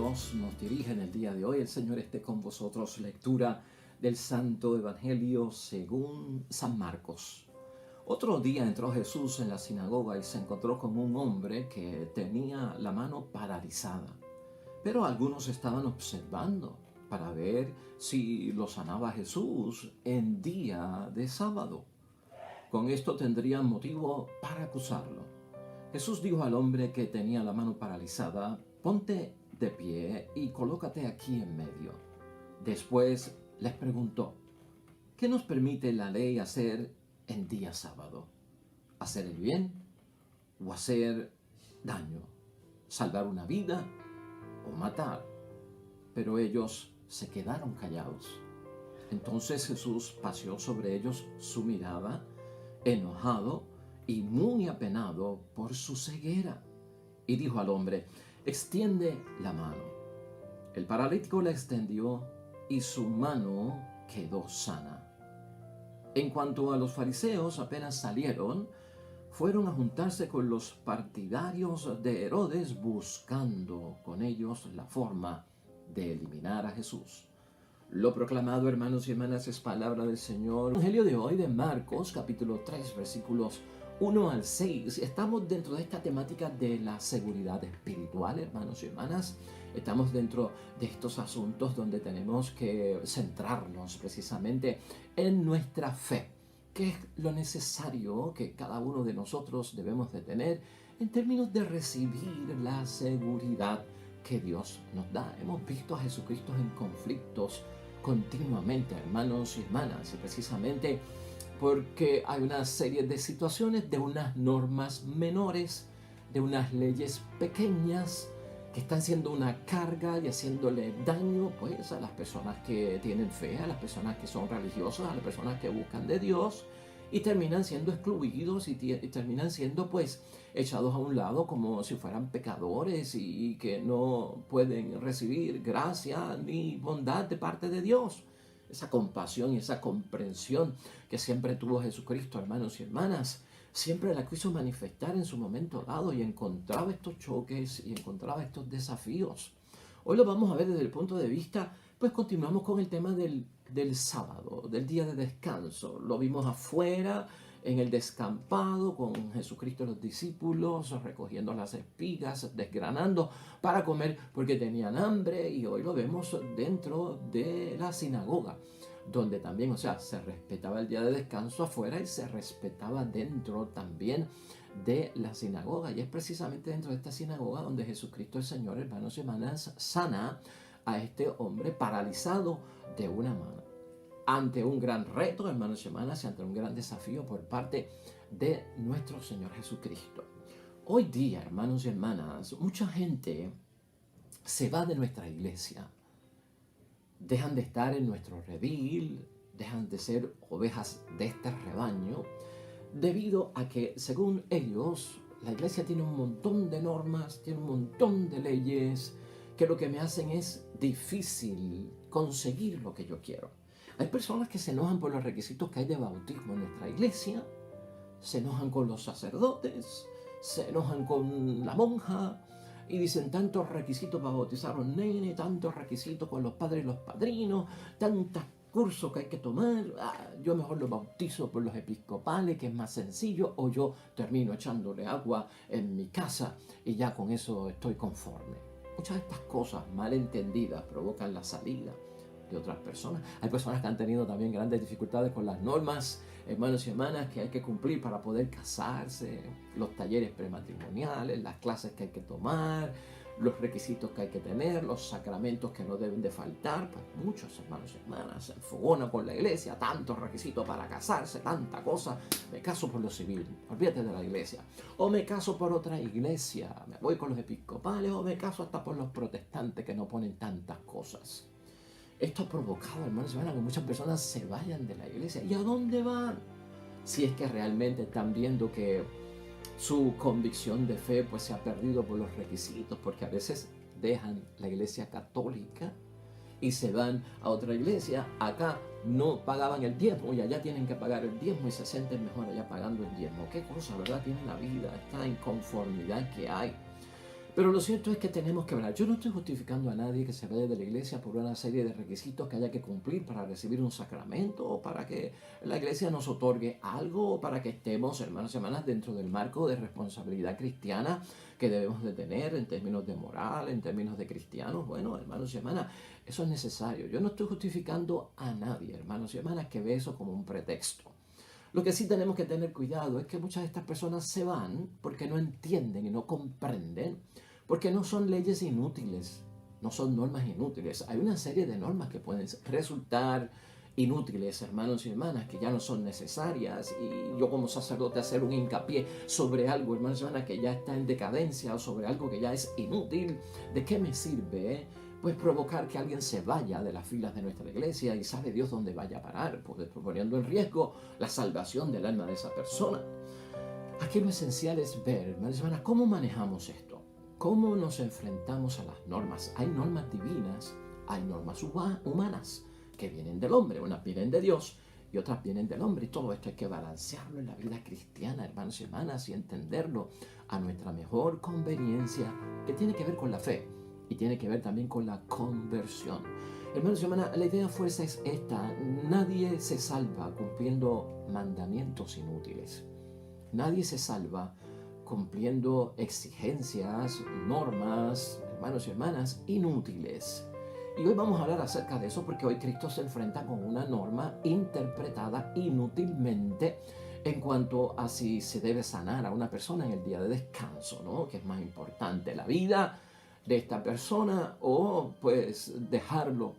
Dios nos dirige en el día de hoy. El Señor esté con vosotros. Lectura del Santo Evangelio según San Marcos. Otro día entró Jesús en la sinagoga y se encontró con un hombre que tenía la mano paralizada. Pero algunos estaban observando para ver si lo sanaba Jesús en día de sábado. Con esto tendrían motivo para acusarlo. Jesús dijo al hombre que tenía la mano paralizada: ponte de pie y colócate aquí en medio. Después les preguntó: ¿qué nos permite la ley hacer en día sábado? ¿Hacer el bien o hacer daño? ¿Salvar una vida o matar? Pero ellos se quedaron callados. Entonces Jesús paseó sobre ellos su mirada, enojado y muy apenado por su ceguera, y dijo al hombre: extiende la mano. El paralítico la extendió y su mano quedó sana. En cuanto a los fariseos, apenas salieron, fueron a juntarse con los partidarios de Herodes, buscando con ellos la forma de eliminar a Jesús. Lo proclamado, hermanos y hermanas, es palabra del Señor. El Evangelio de hoy de Marcos, capítulo 3, versículos 1 al 6. Estamos dentro de esta temática de la seguridad espiritual, hermanos y hermanas. Estamos dentro de estos asuntos donde tenemos que centrarnos precisamente en nuestra fe, que es lo necesario que cada uno de nosotros debemos de tener en términos de recibir la seguridad que Dios nos da. Hemos visto a Jesucristo en conflictos continuamente, hermanos y hermanas, y precisamente porque hay una serie de situaciones, de unas normas menores, de unas leyes pequeñas que están siendo una carga y haciéndole daño pues a las personas que tienen fe, a las personas que son religiosas, a las personas que buscan de Dios, y terminan siendo excluidos y terminan siendo pues echados a un lado como si fueran pecadores y que no pueden recibir gracia ni bondad de parte de Dios. Esa compasión y esa comprensión que siempre tuvo Jesucristo, hermanos y hermanas, siempre la quiso manifestar en su momento dado y encontraba estos choques y encontraba estos desafíos. Hoy lo vamos a ver desde el punto de vista, pues continuamos con el tema del sábado, del día de descanso. Lo vimos afuera, en el descampado, con Jesucristo y los discípulos, recogiendo las espigas, desgranando para comer porque tenían hambre. Y hoy lo vemos dentro de la sinagoga, donde también, se respetaba el día de descanso afuera y se respetaba dentro también de la sinagoga. Y es precisamente dentro de esta sinagoga donde Jesucristo el Señor, hermanos y hermanas, sana a este hombre paralizado de una mano. Ante un gran reto, hermanos y hermanas, y ante un gran desafío por parte de nuestro Señor Jesucristo. Hoy día, hermanos y hermanas, mucha gente se va de nuestra iglesia. Dejan de estar en nuestro redil, dejan de ser ovejas de este rebaño, debido a que, según ellos, la iglesia tiene un montón de normas, tiene un montón de leyes, que lo que me hacen es difícil conseguir lo que yo quiero. Hay personas que se enojan por los requisitos que hay de bautismo en nuestra iglesia, se enojan con los sacerdotes, se enojan con la monja y dicen tantos requisitos para bautizar a un nene, tantos requisitos con los padres y los padrinos, tantos cursos que hay que tomar. Yo mejor lo bautizo por los episcopales, que es más sencillo, o yo termino echándole agua en mi casa y ya con eso estoy conforme. Muchas de estas cosas mal entendidas provocan la salida de otras personas. Hay personas que han tenido también grandes dificultades con las normas, hermanos y hermanas, que hay que cumplir para poder casarse, los talleres prematrimoniales, las clases que hay que tomar, los requisitos que hay que tener, los sacramentos que no deben de faltar. Pues muchos hermanos y hermanas se enfogonan por la iglesia, tantos requisitos para casarse, tanta cosa. Me caso por lo civil, olvídate de la iglesia. O me caso por otra iglesia, me voy con los episcopales, o me caso hasta por los protestantes que no ponen tantas cosas. Esto ha provocado, hermanos y hermanas, que muchas personas se vayan de la iglesia. ¿Y a dónde van? Si es que realmente están viendo que su convicción de fe pues se ha perdido por los requisitos, porque a veces dejan la iglesia católica y se van a otra iglesia. Acá no pagaban el diezmo y allá tienen que pagar el diezmo y se sienten mejor allá pagando el diezmo. Qué cosa, ¿verdad? Tiene la vida, esta inconformidad que hay. Pero lo cierto es que tenemos que hablar. Yo no estoy justificando a nadie que se vaya de la iglesia por una serie de requisitos que haya que cumplir para recibir un sacramento, o para que la iglesia nos otorgue algo, o para que estemos, hermanos y hermanas, dentro del marco de responsabilidad cristiana que debemos de tener en términos de moral, en términos de cristianos. Bueno, hermanos y hermanas, eso es necesario. Yo no estoy justificando a nadie, hermanos y hermanas, que ve eso como un pretexto. Lo que sí tenemos que tener cuidado es que muchas de estas personas se van porque no entienden y no comprenden, porque no son leyes inútiles, no son normas inútiles. Hay una serie de normas que pueden resultar inútiles, hermanos y hermanas, que ya no son necesarias, y yo como sacerdote hacer un hincapié sobre algo, hermanos y hermanas, que ya está en decadencia, o sobre algo que ya es inútil. ¿De qué me sirve? Pues provocar que alguien se vaya de las filas de nuestra iglesia, y sabe Dios dónde vaya a parar, pues poniendo en riesgo la salvación del alma de esa persona. Aquí lo esencial es ver, hermanos y hermanas, cómo manejamos esto, cómo nos enfrentamos a las normas. Hay normas divinas, hay normas humanas que vienen del hombre, unas vienen de Dios y otras vienen del hombre, y todo esto hay que balancearlo en la vida cristiana, hermanos y hermanas, y entenderlo a nuestra mejor conveniencia, que tiene que ver con la fe y tiene que ver también con la conversión. Hermanos y hermanas, la idea fuerza es esta: nadie se salva cumpliendo mandamientos inútiles. Nadie se salva cumpliendo exigencias, normas, hermanos y hermanas, inútiles. Y hoy vamos a hablar acerca de eso, porque hoy Cristo se enfrenta con una norma interpretada inútilmente en cuanto a si se debe sanar a una persona en el día de descanso, ¿no? ¿Qué es más importante, la vida de esta persona, o pues dejarlo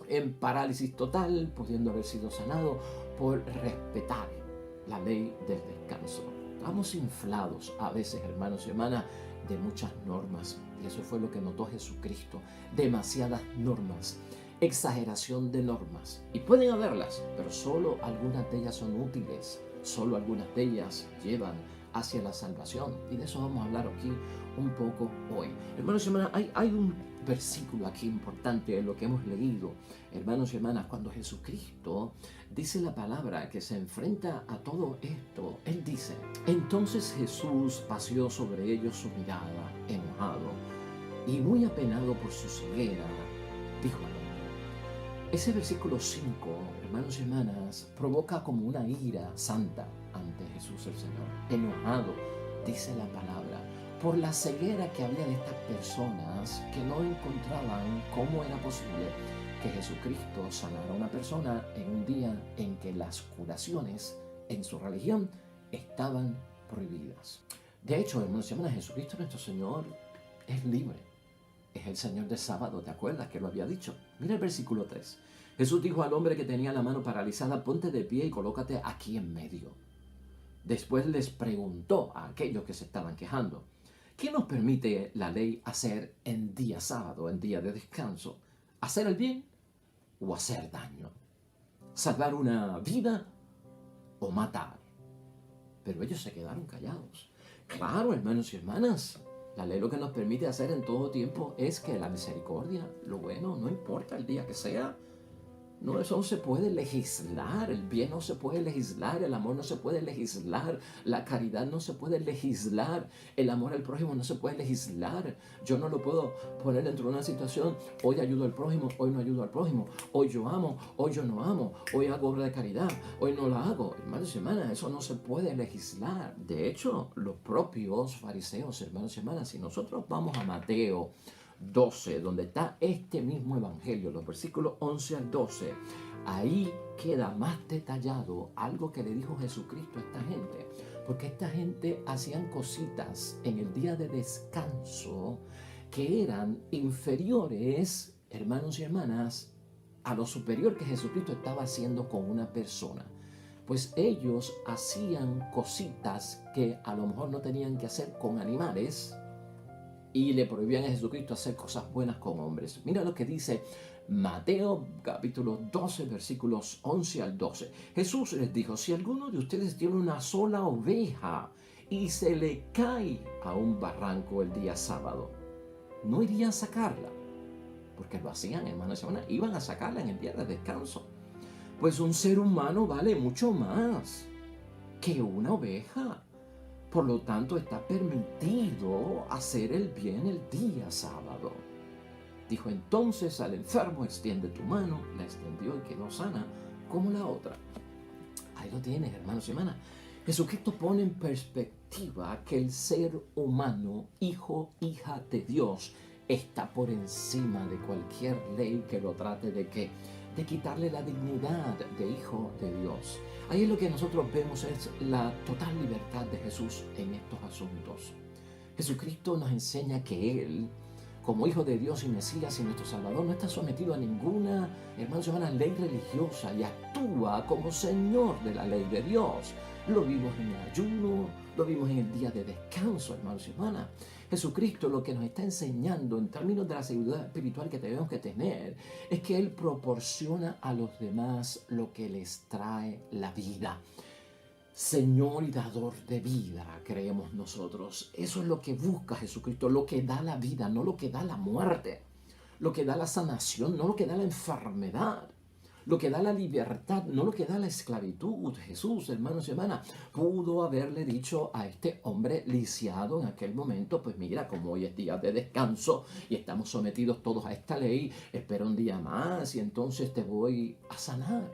en parálisis total, pudiendo haber sido sanado por respetar la ley del descanso? Estamos inflados a veces, hermanos y hermanas, de muchas normas, y eso fue lo que notó Jesucristo: demasiadas normas, exageración de normas, y pueden haberlas, pero solo algunas de ellas son útiles, solo algunas de ellas llevan hacia la salvación, y de eso vamos a hablar aquí un poco hoy. Hermanos y hermanas, hay un versículo aquí importante en lo que hemos leído, hermanos y hermanas, cuando Jesucristo dice la palabra que se enfrenta a todo esto. Él dice: entonces Jesús paseó sobre ellos su mirada, enojado y muy apenado por su ceguera, dijo al hombre. Ese versículo 5, hermanos y hermanas, provoca como una ira santa ante Jesús el Señor. Enojado, dice la palabra, por la ceguera que había de estas personas, que no encontraban cómo era posible que Jesucristo sanara a una persona en un día en que las curaciones en su religión estaban prohibidas. De hecho, hermanos y hermanas, Jesucristo nuestro Señor es libre. Es el Señor del sábado, ¿te acuerdas que lo había dicho? Mira el versículo 3. Jesús dijo al hombre que tenía la mano paralizada: ponte de pie y colócate aquí en medio. Después les preguntó a aquellos que se estaban quejando: ¿qué nos permite la ley hacer en día sábado, en día de descanso? ¿Hacer el bien o hacer daño? ¿Salvar una vida o matar? Pero ellos se quedaron callados. Claro, hermanos y hermanas, la ley lo que nos permite hacer en todo tiempo es que la misericordia, lo bueno, no importa el día que sea. No, eso no se puede legislar, el bien no se puede legislar, el amor no se puede legislar, la caridad no se puede legislar, el amor al prójimo no se puede legislar. Yo no lo puedo poner dentro de una situación: hoy ayudo al prójimo, hoy no ayudo al prójimo, hoy yo amo, hoy yo no amo, hoy hago obra de caridad, hoy no la hago. Hermanos y hermanas, eso no se puede legislar. De hecho, los propios fariseos, hermanos y hermanas, si nosotros vamos a Mateo 12, donde está este mismo evangelio, los versículos 11 al 12, ahí queda más detallado algo que le dijo Jesucristo a esta gente, porque esta gente hacían cositas en el día de descanso que eran inferiores, hermanos y hermanas, a lo superior que Jesucristo estaba haciendo con una persona. Pues ellos hacían cositas que a lo mejor no tenían que hacer con animales, y le prohibían a Jesucristo hacer cosas buenas con hombres. Mira lo que dice Mateo capítulo 12, versículos 11 al 12. Jesús les dijo: si alguno de ustedes tiene una sola oveja y se le cae a un barranco el día sábado, ¿no irían a sacarla? Porque lo hacían, hermanos y hermanas, iban a sacarla en el día de descanso. Pues un ser humano vale mucho más que una oveja. Por lo tanto, está permitido hacer el bien el día sábado. Dijo entonces al enfermo, extiende tu mano. La extendió y quedó sana como la otra. Ahí lo tienes, hermanos y hermanas. Jesucristo pone en perspectiva que el ser humano, hijo, hija de Dios, está por encima de cualquier ley que lo trate de quitarle la dignidad de hijo de Dios. Ahí lo que nosotros vemos es la total libertad de Jesús en estos asuntos. Jesucristo nos enseña que Él, como Hijo de Dios y Mesías y nuestro Salvador, no está sometido a ninguna, hermanos y hermanas, ley religiosa y actúa como Señor de la ley de Dios. Lo vimos en el ayuno, lo vimos en el día de descanso, hermanos y hermanas. Jesucristo lo que nos está enseñando en términos de la seguridad espiritual que tenemos que tener es que Él proporciona a los demás lo que les trae la vida. Señor y dador de vida, creemos nosotros. Eso es lo que busca Jesucristo, lo que da la vida, no lo que da la muerte, lo que da la sanación, no lo que da la enfermedad, lo que da la libertad, no lo que da la esclavitud. Jesús, hermanos y hermanas, pudo haberle dicho a este hombre lisiado en aquel momento, pues mira, como hoy es día de descanso y estamos sometidos todos a esta ley, espera un día más y entonces te voy a sanar.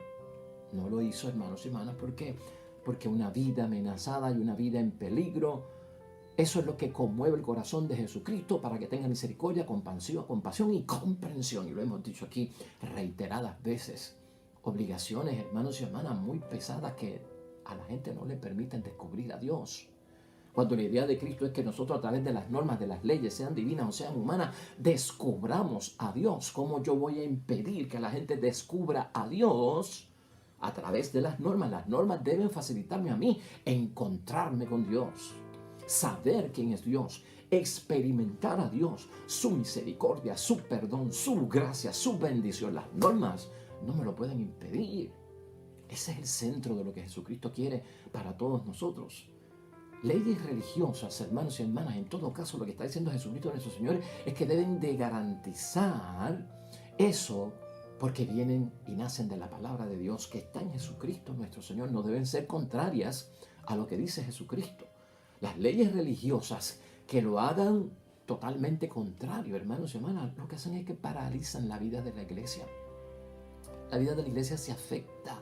No lo hizo, hermanos y hermanas, ¿por qué? Porque una vida amenazada y una vida en peligro, eso es lo que conmueve el corazón de Jesucristo para que tenga misericordia, compasión y comprensión. Y lo hemos dicho aquí reiteradas veces. Obligaciones, hermanos y hermanas, muy pesadas que a la gente no le permiten descubrir a Dios. Cuando la idea de Cristo es que nosotros a través de las normas, de las leyes, sean divinas o sean humanas, descubramos a Dios. ¿Cómo yo voy a impedir que la gente descubra a Dios? A través de las normas. Las normas deben facilitarme a mí encontrarme con Dios, saber quién es Dios, experimentar a Dios, su misericordia, su perdón, su gracia, su bendición. Las normas no me lo pueden impedir. Ese es el centro de lo que Jesucristo quiere para todos nosotros. Leyes religiosas, hermanos y hermanas, en todo caso lo que está diciendo Jesucristo nuestro Señor es que deben de garantizar eso, porque vienen y nacen de la palabra de Dios que está en Jesucristo nuestro Señor. No deben ser contrarias a lo que dice Jesucristo. Las leyes religiosas que lo hagan totalmente contrario, hermanos y hermanas, lo que hacen es que paralizan la vida de la iglesia. La vida de la iglesia se afecta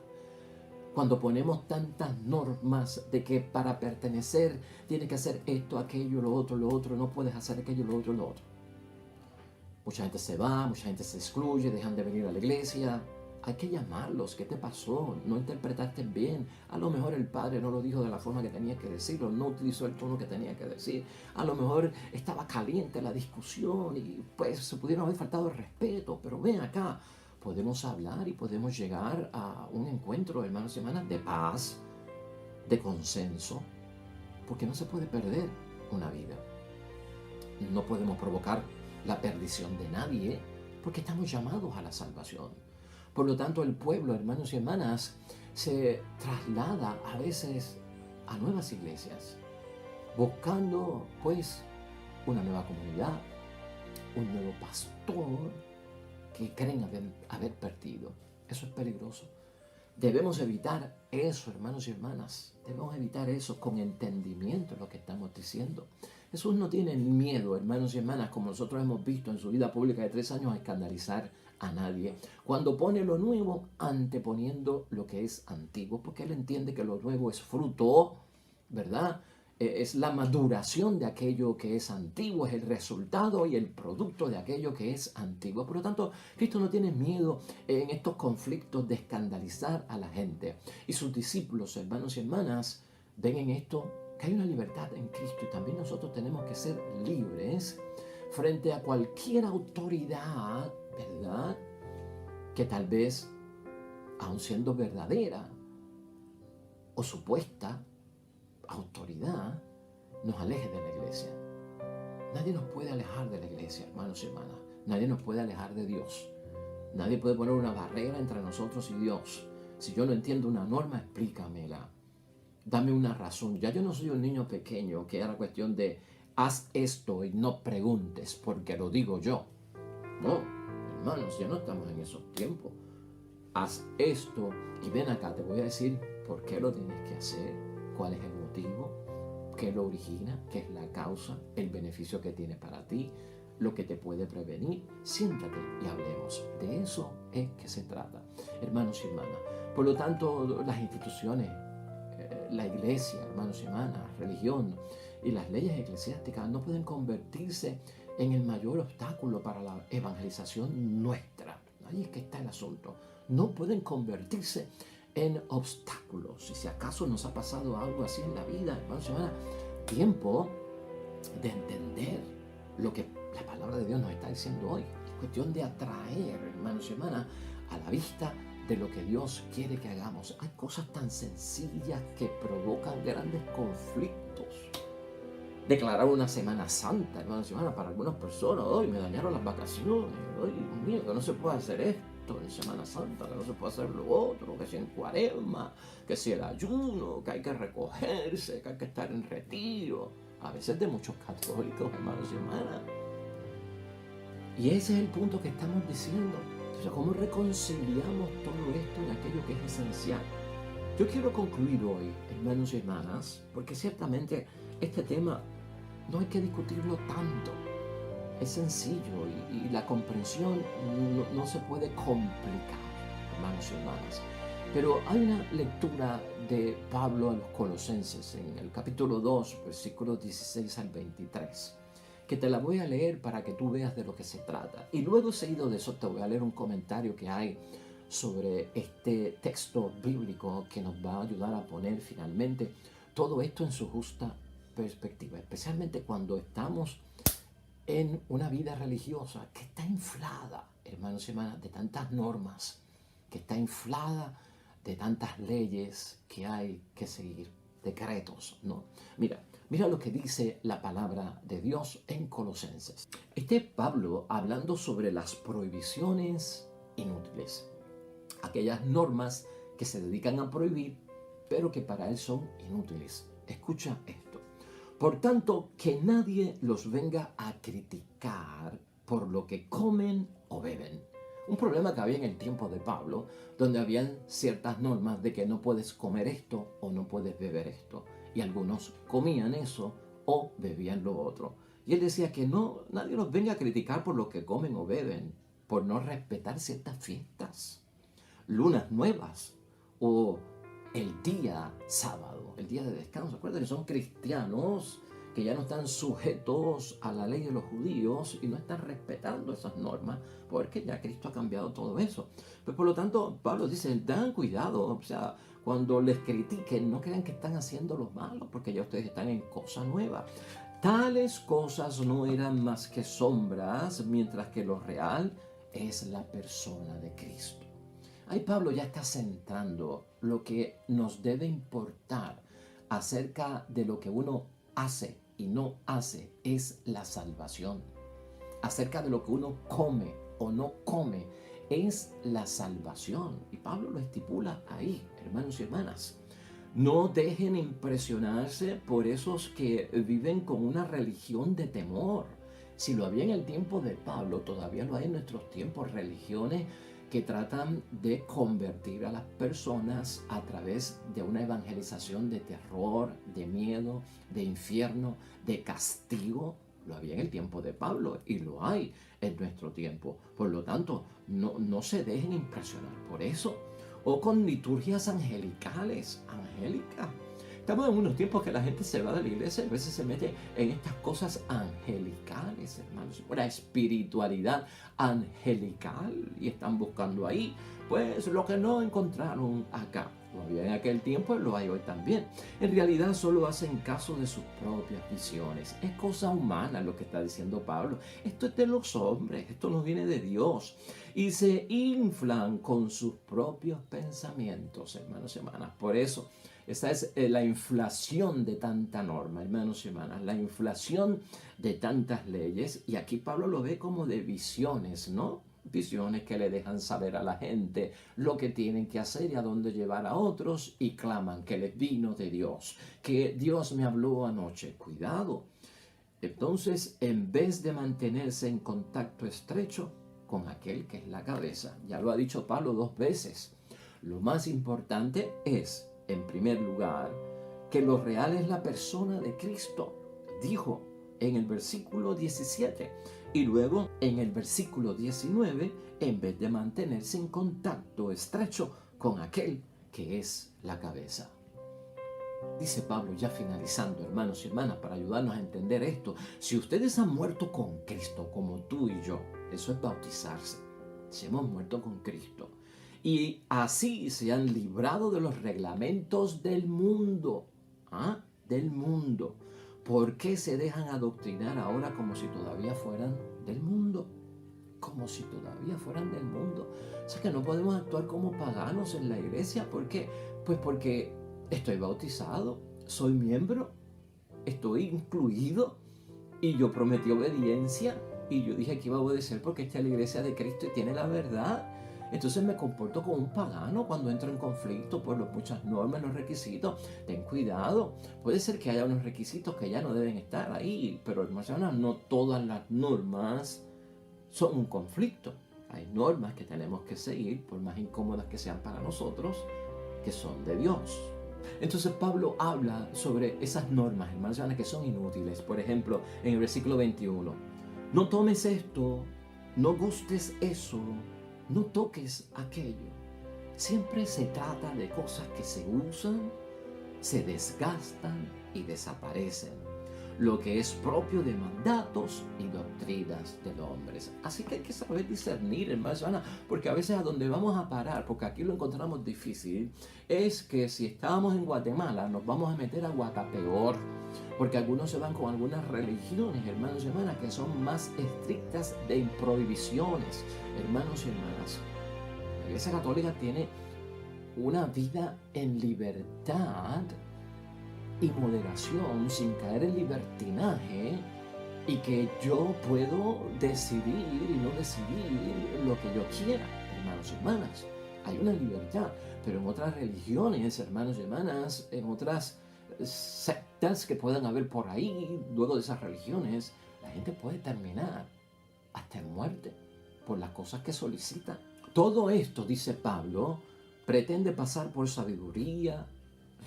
cuando ponemos tantas normas de que para pertenecer tienes que hacer esto, aquello, lo otro, no puedes hacer aquello, lo otro. Mucha gente se va, mucha gente se excluye, dejan de venir a la iglesia. Hay que llamarlos. ¿Qué te pasó? No interpretaste bien. A lo mejor el padre no lo dijo de la forma que tenía que decirlo, no utilizó el tono que tenía que decir. A lo mejor estaba caliente la discusión y pues se pudieron haber faltado el respeto. Pero ven acá, podemos hablar y podemos llegar a un encuentro, hermanos y hermanas, de paz, de consenso, porque no se puede perder una vida. No podemos provocar la perdición de nadie, porque estamos llamados a la salvación. Por lo tanto, el pueblo, hermanos y hermanas, se traslada a veces a nuevas iglesias, buscando pues una nueva comunidad, un nuevo pastor que creen haber perdido. Eso es peligroso. Debemos evitar eso, hermanos y hermanas. Debemos evitar eso con entendimiento, lo que estamos diciendo. Jesús no tiene miedo, hermanos y hermanas, como nosotros hemos visto en su vida pública de 3 años, a escandalizar a nadie. Cuando pone lo nuevo, anteponiendo lo que es antiguo, porque Él entiende que lo nuevo es fruto, ¿verdad? Es la maduración de aquello que es antiguo, es el resultado y el producto de aquello que es antiguo. Por lo tanto, Cristo no tiene miedo en estos conflictos de escandalizar a la gente. Y sus discípulos, hermanos y hermanas, ven en esto que hay una libertad en Cristo y también nosotros tenemos que ser libres frente a cualquier autoridad, ¿verdad? Que tal vez, aun siendo verdadera o supuesta autoridad, nos aleje de la iglesia. Nadie nos puede alejar de la iglesia, hermanos y hermanas. Nadie nos puede alejar de Dios. Nadie puede poner una barrera entre nosotros y Dios. Si yo no entiendo una norma, explícamela. Dame una razón. Ya yo no soy un niño pequeño que era cuestión de haz esto y no preguntes porque lo digo yo. No, hermanos, ya no estamos en esos tiempos. Haz esto y ven acá, te voy a decir por qué lo tienes que hacer, cuál es el motivo, qué lo origina, qué es la causa, el beneficio que tiene para ti, lo que te puede prevenir. Siéntate y hablemos. De eso es que se trata, hermanos y hermanas. Por lo tanto, las instituciones, la iglesia, hermanos y hermanas, religión y las leyes eclesiásticas no pueden convertirse en el mayor obstáculo para la evangelización nuestra. Ahí es que está el asunto. No pueden convertirse en obstáculos. Y si acaso nos ha pasado algo así en la vida, hermanos y hermanas, tiempo de entender lo que la palabra de Dios nos está diciendo hoy. Es cuestión de atraer, hermanos y hermanas, a la vista de lo que Dios quiere que hagamos. Hay cosas tan sencillas que provocan grandes conflictos. Declarar una Semana Santa, hermanos y hermanas, para algunas personas, hoy me dañaron las vacaciones, hoy, Dios mío, que no se puede hacer esto en Semana Santa, que no se puede hacer lo otro, que si en Cuaresma, que si el ayuno, que hay que recogerse, que hay que estar en retiro. A veces de muchos católicos, hermanos y hermanas. Y ese es el punto que estamos diciendo. Entonces, ¿cómo reconciliamos todo esto en aquello que es esencial? Yo quiero concluir hoy, hermanos y hermanas, porque ciertamente este tema no hay que discutirlo tanto. Es sencillo y la comprensión no se puede complicar, hermanos y hermanas. Pero hay una lectura de Pablo a los Colosenses en el capítulo 2, versículos 16 al 23, que te la voy a leer para que tú veas de lo que se trata. Y luego, seguido de eso, te voy a leer un comentario que hay sobre este texto bíblico que nos va a ayudar a poner finalmente todo esto en su justa perspectiva, especialmente cuando estamos en una vida religiosa que está inflada, hermanos y hermanas, de tantas normas, que está inflada de tantas leyes que hay que seguir, decretos, ¿no? Mira lo que dice la palabra de Dios en Colosenses. Este es Pablo hablando sobre las prohibiciones inútiles, aquellas normas que se dedican a prohibir, pero que para él son inútiles. Escucha esto. Por tanto, que nadie los venga a criticar por lo que comen o beben. Un problema que había en el tiempo de Pablo, donde habían ciertas normas de que no puedes comer esto o no puedes beber esto. Y algunos comían eso o bebían lo otro. Y él decía que no, nadie los venga a criticar por lo que comen o beben, por no respetar ciertas fiestas, lunas nuevas o el día sábado, el día de descanso. Acuérdense que son cristianos que ya no están sujetos a la ley de los judíos y no están respetando esas normas, porque ya Cristo ha cambiado todo eso. Pues por lo tanto, Pablo dice, tengan cuidado, o sea, cuando les critiquen, no crean que están haciendo lo malo, porque ya ustedes están en cosa nueva. Tales cosas no eran más que sombras, mientras que lo real es la persona de Cristo. Ahí Pablo ya está centrando lo que nos debe importar acerca de lo que uno hace y no hace, es la salvación. Acerca de lo que uno come o no come, es la salvación. Y Pablo lo estipula ahí, hermanos y hermanas. No dejen impresionarse por esos que viven con una religión de temor. Si lo había en el tiempo de Pablo, todavía lo hay en nuestros tiempos, religiones que tratan de convertir a las personas a través de una evangelización de terror, de miedo, de infierno, de castigo. Lo había en el tiempo de Pablo y lo hay en nuestro tiempo. Por lo tanto, no se dejen impresionar por eso. O con liturgias angelicales, angélicas. Estamos en unos tiempos que la gente se va de la iglesia y a veces se mete en estas cosas angelicales, hermanos. Una espiritualidad angelical y están buscando ahí, pues, lo que no encontraron acá. Lo había en aquel tiempo y lo hay hoy también. En realidad solo hacen caso de sus propias visiones. Es cosa humana lo que está diciendo Pablo. Esto es de los hombres, esto no viene de Dios. Y se inflan con sus propios pensamientos, hermanos y hermanas. Por eso, esa es la inflación de tanta norma, hermanos y hermanas. La inflación de tantas leyes. Y aquí Pablo lo ve como de visiones, ¿no? Visiones que le dejan saber a la gente lo que tienen que hacer y a dónde llevar a otros, y claman que les vino de Dios, que Dios me habló anoche. Cuidado. Entonces, en vez de mantenerse en contacto estrecho con aquel que es la cabeza, ya lo ha dicho Pablo 2 veces, lo más importante es, en primer lugar, que lo real es la persona de Cristo, dijo en el versículo 17. Y luego en el versículo 19, en vez de mantenerse en contacto estrecho con aquel que es la cabeza. Dice Pablo, ya finalizando, hermanos y hermanas, para ayudarnos a entender esto: si ustedes han muerto con Cristo, como tú y yo, eso es bautizarse. Si hemos muerto con Cristo y así se han librado de los reglamentos del mundo, del mundo, ¿por qué se dejan adoctrinar ahora como si todavía fueran del mundo? Como si todavía fueran del mundo. O sea que no podemos actuar como paganos en la iglesia. ¿Por qué? Pues porque estoy bautizado, soy miembro, estoy incluido y yo prometí obediencia y yo dije que iba a obedecer porque esta es la iglesia de Cristo y tiene la verdad. Entonces me comporto como un pagano cuando entro en conflicto por muchas normas, los requisitos. Ten cuidado, puede ser que haya unos requisitos que ya no deben estar ahí, pero hermanos, no todas las normas son un conflicto. Hay normas que tenemos que seguir, por más incómodas que sean para nosotros, que son de Dios. Entonces Pablo habla sobre esas normas, hermanos, que son inútiles. Por ejemplo, en el versículo 21, no tomes esto, no gustes eso, no toques aquello. Siempre se trata de cosas que se usan, se desgastan y desaparecen, lo que es propio de mandatos y doctrinas de hombres. Así que hay que saber discernir, hermanos, porque a veces a donde vamos a parar, porque aquí lo encontramos difícil, es que si estábamos en Guatemala nos vamos a meter a Guatapeor, porque algunos se van con algunas religiones, hermanos y hermanas, que son más estrictas de prohibiciones. Hermanos y hermanas, la Iglesia Católica tiene una vida en libertad y moderación, sin caer en libertinaje, y que yo puedo decidir y no decidir lo que yo quiera, hermanos y hermanas. Hay una libertad, pero en otras religiones, hermanos y hermanas, en otras sectas que puedan haber por ahí, luego de esas religiones, la gente puede terminar hasta en muerte por las cosas que solicita. Todo esto, dice Pablo, pretende pasar por sabiduría,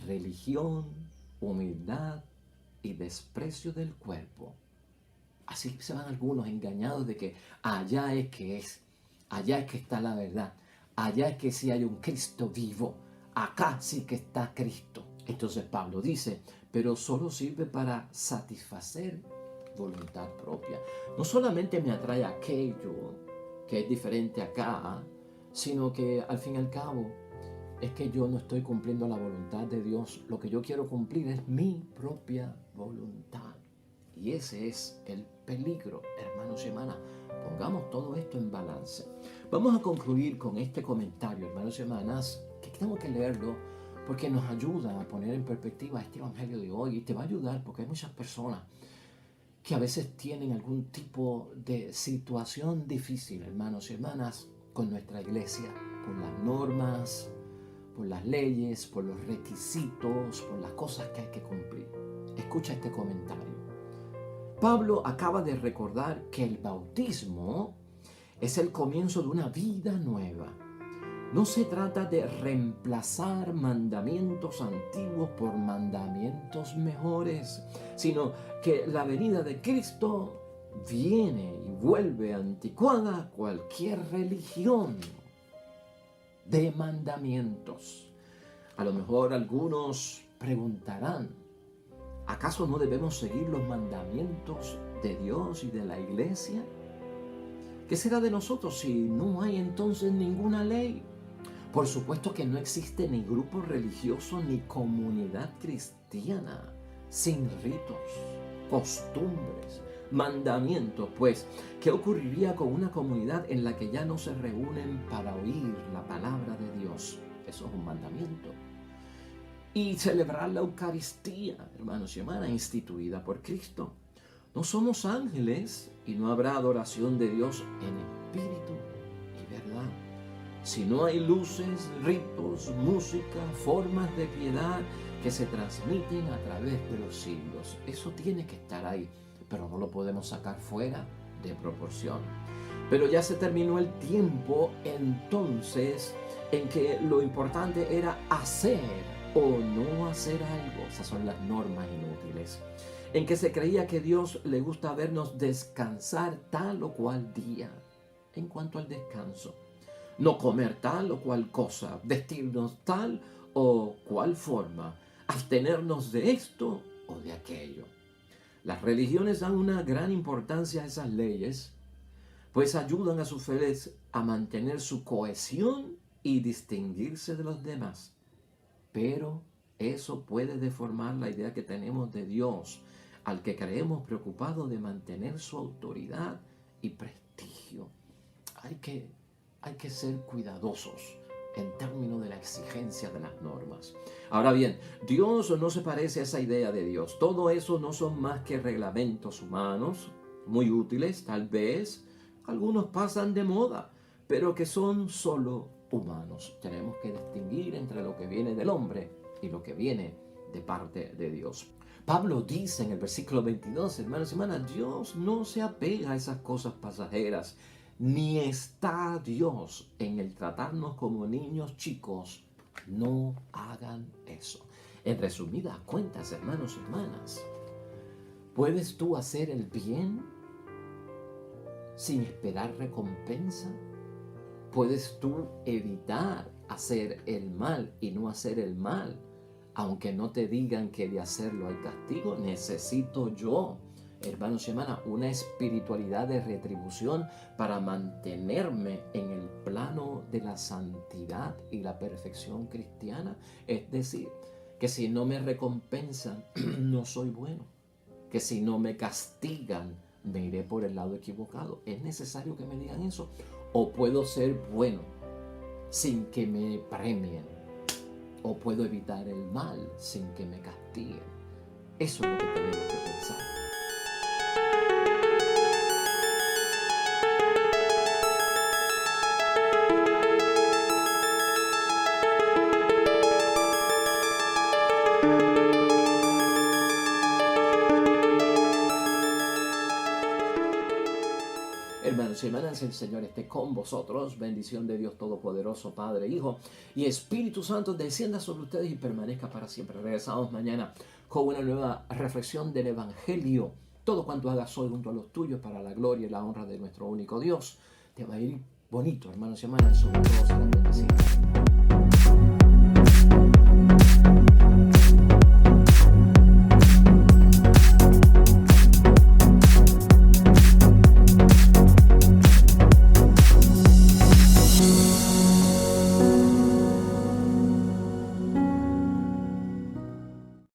religión, humildad y desprecio del cuerpo. Así se van algunos engañados de que allá es que está la verdad, allá es que sí hay un Cristo vivo, acá sí que está Cristo. Entonces Pablo dice, pero solo sirve para satisfacer voluntad propia. No solamente me atrae aquello que es diferente acá, sino que al fin y al cabo es que yo no estoy cumpliendo la voluntad de Dios. Lo que yo quiero cumplir es mi propia voluntad. Y ese es el peligro, hermanos y hermanas. Pongamos todo esto en balance. Vamos a concluir con este comentario, hermanos y hermanas, que tengo que leerlo porque nos ayuda a poner en perspectiva este evangelio de hoy. Y te va a ayudar porque hay muchas personas que a veces tienen algún tipo de situación difícil, hermanos y hermanas, con nuestra iglesia, por las normas, por las leyes, por los requisitos, por las cosas que hay que cumplir. Escucha este comentario. Pablo acaba de recordar que el bautismo es el comienzo de una vida nueva. No se trata de reemplazar mandamientos antiguos por mandamientos mejores, sino que la venida de Cristo viene y vuelve anticuada cualquier religión de mandamientos. A lo mejor algunos preguntarán, ¿acaso no debemos seguir los mandamientos de Dios y de la iglesia? ¿Qué será de nosotros si no hay entonces ninguna ley? Por supuesto que no existe ni grupo religioso ni comunidad cristiana sin ritos, costumbres, mandamientos. Pues, ¿qué ocurriría con una comunidad en la que ya no se reúnen para oír la palabra de Dios? Eso es un mandamiento. Y celebrar la Eucaristía, hermanos y hermanas, instituida por Cristo. No somos ángeles y no habrá adoración de Dios en espíritu y verdad. Si no hay luces, ritos, música, formas de piedad que se transmiten a través de los siglos, eso tiene que estar ahí, pero no lo podemos sacar fuera de proporción. Pero ya se terminó el tiempo entonces en que lo importante era hacer o no hacer algo. Esas son las normas inútiles. En que se creía que Dios le gusta vernos descansar tal o cual día. En cuanto al descanso, no comer tal o cual cosa, vestirnos tal o cual forma, abstenernos de esto o de aquello. Las religiones dan una gran importancia a esas leyes, pues ayudan a sus fieles a mantener su cohesión y distinguirse de los demás. Pero eso puede deformar la idea que tenemos de Dios, al que creemos preocupado de mantener su autoridad y prestigio. Hay que ser cuidadosos en términos de la exigencia de las normas. Ahora bien, Dios no se parece a esa idea de Dios. Todo eso no son más que reglamentos humanos, muy útiles tal vez. Algunos pasan de moda, pero que son solo humanos. Tenemos que distinguir entre lo que viene del hombre y lo que viene de parte de Dios. Pablo dice en el versículo 22, hermanos y hermanas, Dios no se apega a esas cosas pasajeras, ni está Dios en el tratarnos como niños chicos. No hagan eso. En resumidas cuentas, hermanos y hermanas, ¿puedes tú hacer el bien sin esperar recompensa? ¿Puedes tú evitar hacer el mal y no hacer el mal, aunque no te digan que de hacerlo hay castigo? Necesito yo, hermanos y hermanas, una espiritualidad de retribución para mantenerme en el plano de la santidad y la perfección cristiana. Es decir, que si no me recompensan, no soy bueno. Que si no me castigan, me iré por el lado equivocado. ¿Es necesario que me digan eso? ¿O puedo ser bueno sin que me premien? ¿O puedo evitar el mal sin que me castiguen? Eso es lo que tenemos que pensar. Hermanos y hermanas, el Señor esté con vosotros. Bendición de Dios Todopoderoso, Padre, Hijo y Espíritu Santo, descienda sobre ustedes y permanezca para siempre. Regresamos mañana con una nueva reflexión del Evangelio. Todo cuanto hagas hoy junto a los tuyos para la gloria y la honra de nuestro único Dios. Te va a ir bonito, hermanos y hermanas, sobre todo será bendecido.